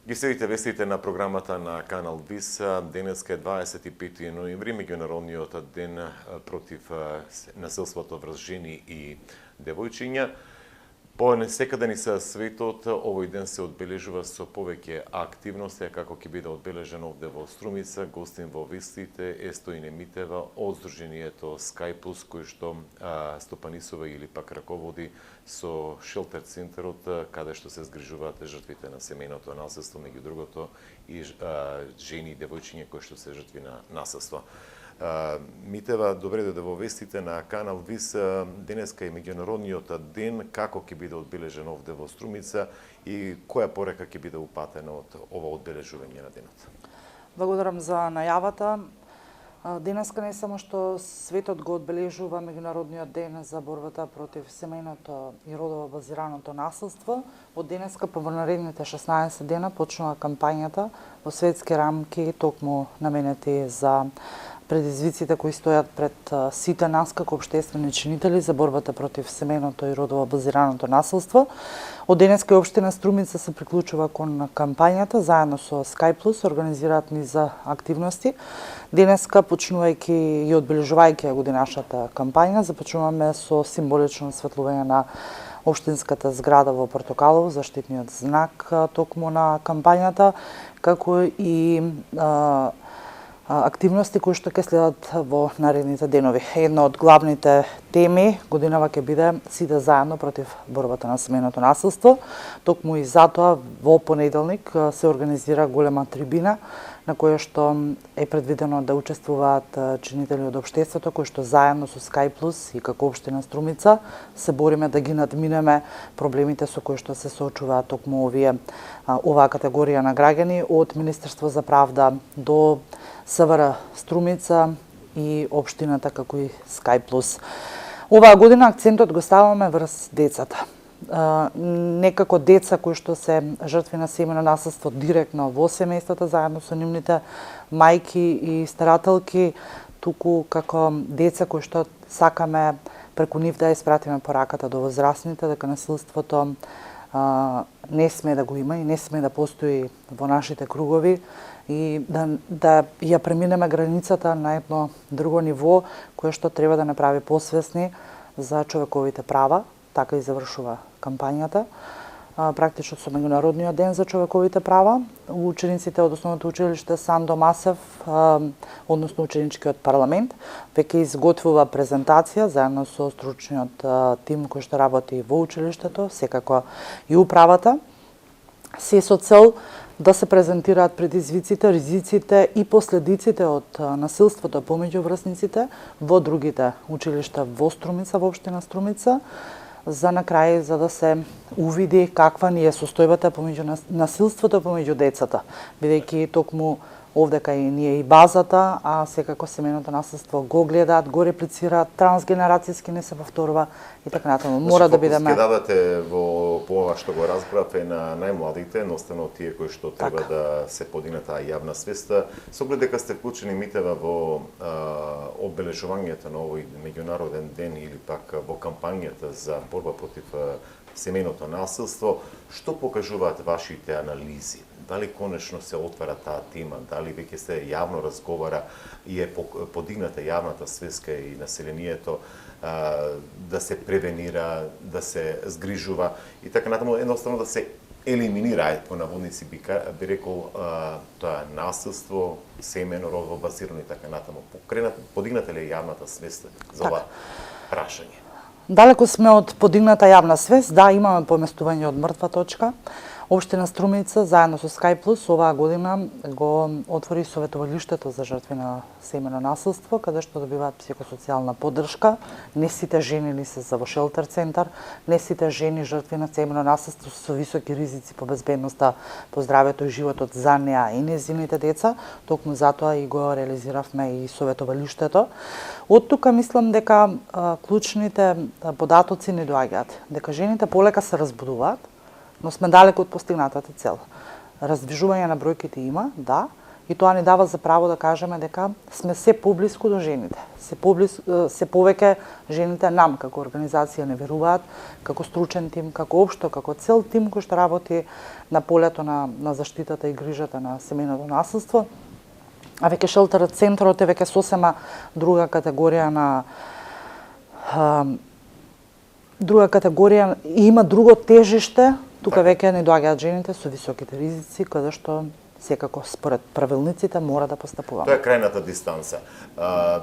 Ги следите вестите на програмата на Канал ВИС. Денеска е 25 ноември, меѓународниот ден против насилството врз жени и девојчиња. По секаде ни са светот, овој ден се одбележува со повеќе активности, како ќе биде одбележен овде во Струмица. Гостин во вестите е Стоине Митева од Сдруженијето Скајплус, кој што стопанисува или пак раководи со шелтер центарот, каде што се згрижуваат жртвите на семејното насилство, меѓу другото и жени и девојчиња кои што се жртви на насилство. Митева, добре дојде во вестите на Канал ВИС. Денеска е меѓународниот ден, како ќе биде одбележен овде во Струмица и која порека ќе биде упатена од ова одбележување на денот? Благодарам за најавата. Денеска не само што светот го одбележува меѓународниот ден за борбата против семејното и родово базираното насилство, од денеска по наредните 16 дена почнува кампањата во светски рамки, токму наменети за предизвиците кои стојат пред сите нас како општествени чинители за борбата против семејното и родово базираното насилство. Од денеска општина Струмица се приклучува кон кампањата, заедно со Скајплус организираат низ активности. Денеска, почнувајќи и одбележувајќи годинашната кампања, започнуваме со символично осветлување на општинската зграда во Портокалово, заштитниот знак токму на кампањата, како и активности кои што ќе следат во наредните денови. Една од главните теми годинава ќе биде сите заедно против борбата на семејното насилство. Токму и затоа во понеделник се организира голема трибина на која што е предвидено да учествуваат чинители од општеството кои што заедно со Скајплус и како општина Струмица се бориме да ги надминеме проблемите со кои што се соочуваат токму оваа категорија на граѓани, од Министерство за правда до СВР Струмица и општината како и Скајплус. Оваа година акцентот го ставаме врз децата. Некако деца кои што се жртви на семејно насилство директно во семејствата заедно со нивните мајки и старателки, туку како деца кои што сакаме преку нив да испратиме пораката до возрастните дека насилството не сме да го има и не сме да постои во нашите кругови и да ја преминеме границата на едно друго ниво кое што треба да направи посвесни за човековите права. Така и завршува кампањата. Практично со меѓународниот ден за човековите права, учениците од основното училиште Сандо Масев, односно ученичкиот парламент, веќе изготвува презентација заедно со стручниот тим кој што работи во училиштето, секако и управата, се со цел да се презентираат предизвиците, ризиците и последиците од насилството помеѓу врсниците во другите училишта во Струмица, во општина Струмица, за на крај за да се увиди каква ни е состојбата помеѓу насилството помеѓу децата, бидејќи токму овдека и ние и базата, а секако семејното насилство го гледаат, го реплицираат, трансгенерацијски не се повторува и така натаму. Мора да бидеме. Ке дадете по ова што го разбрав е на најмладите, едноставно тие кои што треба да се подигне таа јавна свест. Со оглед дека сте вклучени, Митева, во одбележувањето на овој меѓународен ден или пак во кампањата за борба против семејното насилство, што покажуваат вашите анализи? Дали конечно се отвара таа тема, дали веќе се јавно разговара и е подигната јавната свеска и населението да се превенира, да се згрижува и така натаму, едноставно да се елиминира, по наводници би рекол, тоа насилство, семејно, родово базирано и така натаму. Подигната ли е јавната свест за ова прашање? Далеко сме од подигната јавна свест, да, имаме поместување од мртва точка. Општина Струмица, заедно со Скајплус, оваа година го отвори советувалиштето за жртви на семејно насилство, каде што добиваат психосоцијална поддршка. Не сите жени ни се за во шелтер центар, не сите жени жртви на семејно насилство со високи ризици по безбедноста, по здравјето и животот за неа и нејзините деца. Токму затоа и го реализиравме и советувалиштето. Од тука мислам дека клучните податоци не доаѓаат, дека жените полека се разбудуваат, но сме далеко од постигнатата цел. Раздвижување на бројките има, да, и тоа ни дава за право да кажеме дека сме се поблиску до жените. Се повеќе жените нам како организација не веруваат, како стручен тим, како општо, како цел тим кој што работи на полето на заштитата и грижата на семејното насилство. А веќе шелтер центарот е веќе сосема друга категорија и има друго тежиште. Тука веќе не доаѓаат жените со високите ризици, каде што секако според правилниците мора да постапуваме. Тоа е крајната дистанца.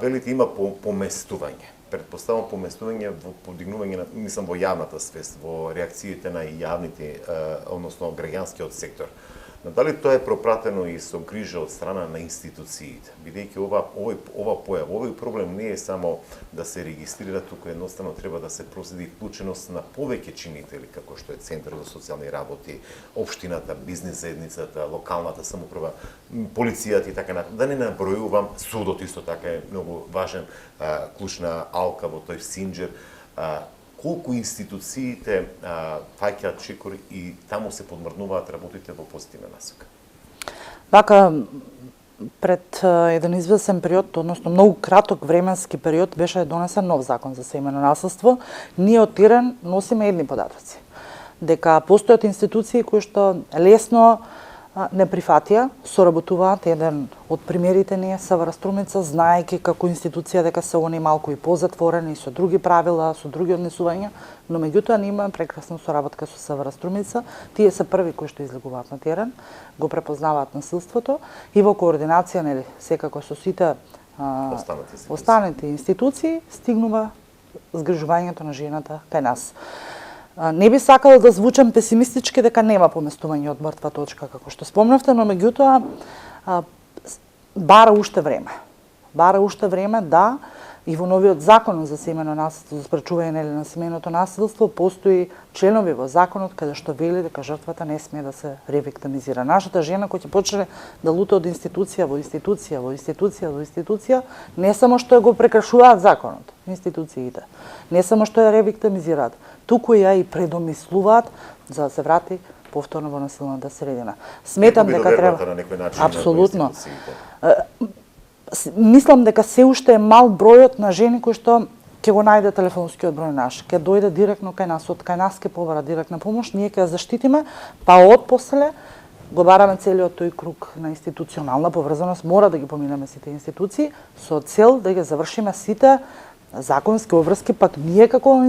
Велите има поместување. Предпоставам поместување во подигнување на, мислам, во јавната свест, во реакциите на јавните, односно граѓанскиот сектор. Но дали тоа е пропратено и со грижа од страна на институциите? Бидејќи ова појава, овој проблем не е само да се регистрира, туку едноставно треба да се проследи вклученост на повеќе чинители, како што е Центарот за социјални работи, општината, бизнис заедницата, локалната самоуправа, полицијата и така натаму. Да не набројувам, судот исто така е многу важен, клучна алка во тој синџер. Колку институциите фаќаат чекор и таму се подмрднуваат работите во позитивна насока? Така, пред еден извесен период, односно многу краток временски период, беше донесен нов закон за семејно насилство. Ние од терен носиме едни податоци. Дека постојат институции кои што лесно не прифатија, соработуваат. Еден од примерите ни е СВР Струмица, знаејќи како институција дека се они малку и позатворени, со други правила, со други однесувања, но меѓутоа ние имаме прекрасна соработка со СВР Струмица. Тие се први кои што излегуваат на терен, го препознаваат насилството и во координација, нели, секако со сите останати институции, стигнува згрижувањето на жената кај нас. Не би сакала да звучам песимистички дека нема поместување од мртва точка, како што спомнавте, но меѓутоа бара уште време. Бара уште време да и во новиот закон за семејно насилство, за спречување на семејното насилство, постои членови во законот каде што вели дека жртвата не смее да се ревиктимизира. Нашата жена која ќе почне да лута од институција во институција, во институција, во институција, не само што го прекршуваат законот, институциите, не само што ја ревиктимизираат, туку ја и предомислуваат за да се врати повторно во насилната средина. Сметам дека треба на некој начин апсолутно. Мислам дека се уште е мал бројот на жени кои што ќе го најде телефонскиот број наш, ќе дојде директно кај нас, од кај нас ќе побара директна помош, ние ќе ја заштитиме, па отпосле го бараме целиот тој круг на институционална поврзаност, мора да ги поминеме сите институции со цел да ги завршиме сите законски обврски, пак ние како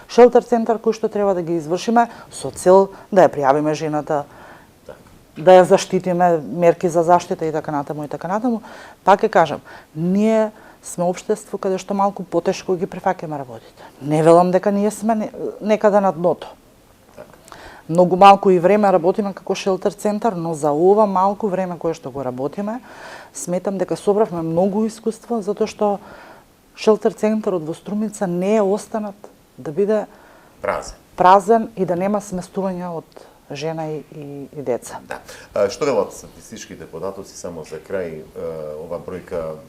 шелтер центар кој што треба да ги извршиме со цел да ја пријавиме жената, да ја заштитиме, мерки за заштита и така натаму и така натаму. Пак ќе кажам, ние сме општество каде што малку потешко ги прифаќаме работите. Не велам дека ние сме некаде на дното. Многу малку и време работиме како шелтер центар, но за ова малку време кое што го работиме, сметам дека собравме многу искуство, затоа што шелтер центарот во Струмица не е останат да биде празен и да нема сместување од жена и деца. Да. Што велат статистичките податоци, само за крај, ова бројка,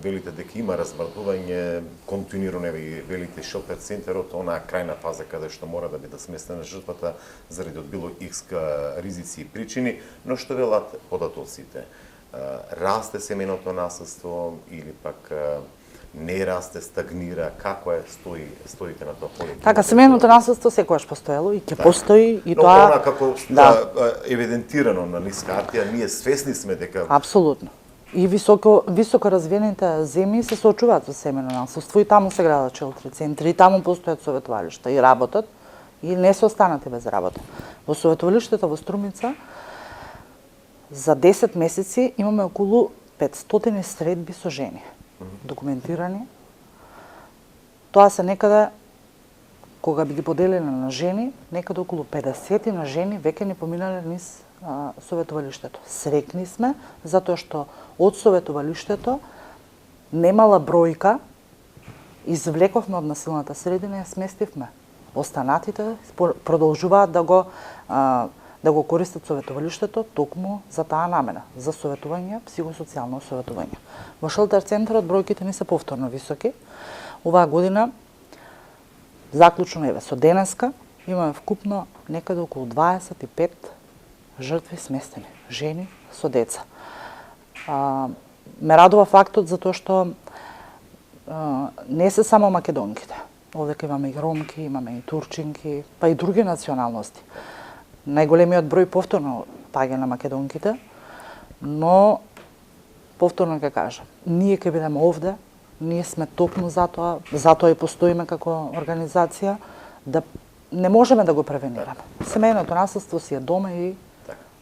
велите дека има размрдување, континуирано велите шелтер центарот, онаа крајна фаза каде што мора да биде сместена жртвата заради од било икс ризици и причини, но што велат податоците? Расте семејното насилство или пак не расте, стагнира, како е стоите на тоа поле? Така, семејното насилство секогаш постоело и ќе постои и но тоа... Но она како евидентирано на низ картија, ние свесни сме дека... Апсолутно. И високо развиените земји се соочуваат со семејно насилство и таму се градат шелтери центри, и таму постојат советувалишта и работат и не се останати без работа. Во советувалиштето во Струмица за 10 месеци имаме околу 500 средби со жени. Документирани. Тоа се некаде, кога би ги поделили на жени, некаде околу 50 на жени веќе не поминале низ советувалиштето. Срекни сме, затоа што од советувалиштето немала бројка, извлековме од насилната средина и ја сместивме. Останатите продолжуваат да го користат советувалиштето токму за таа намена, за советување, психосоцијално советување. Во шелтер центарот бројките ни се повторно високи. Оваа година, заклучно еве со денеска, имаме вкупно некаде околу 25 жртви сместени, жени со деца. Ме радува фактот затоа што не се само македонките. Овдека имаме и ромки, имаме и турчинки, па и други националности. Најголемиот број повторно паѓа на македонките, но повторно ќе кажам, ние ќе бидеме овде, ние сме токму затоа и постоиме како организација, да не можеме да го превенираме. Семејното насилство си е дома и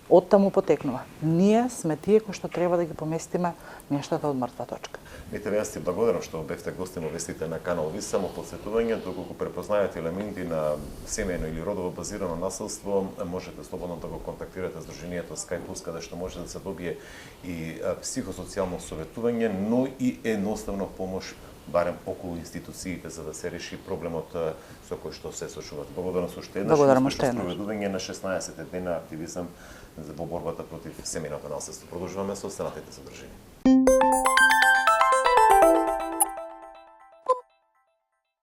оттаму потекнува. Ние сме тие кои што треба да ги поместиме нештата од мртва точка. Мите, јас ти благодарам што бевте гости во вестите на канал ВИС. Само подсетување, доколку препознаете елементи на семејно или родово базирано насилство, можете слободно да го контактирате Сдруженијето Skype+, каде што може да се добие и психосоцијално советување, но и едноставно помош барем околу институциите за да се реши проблемот со кој што се сочуват. Благодарам со уште еднаш. Благодарам уште еднаш. Спроведување на 16 дена активизам во борбата против семејното насилство. Продолжуваме со останатите содржини.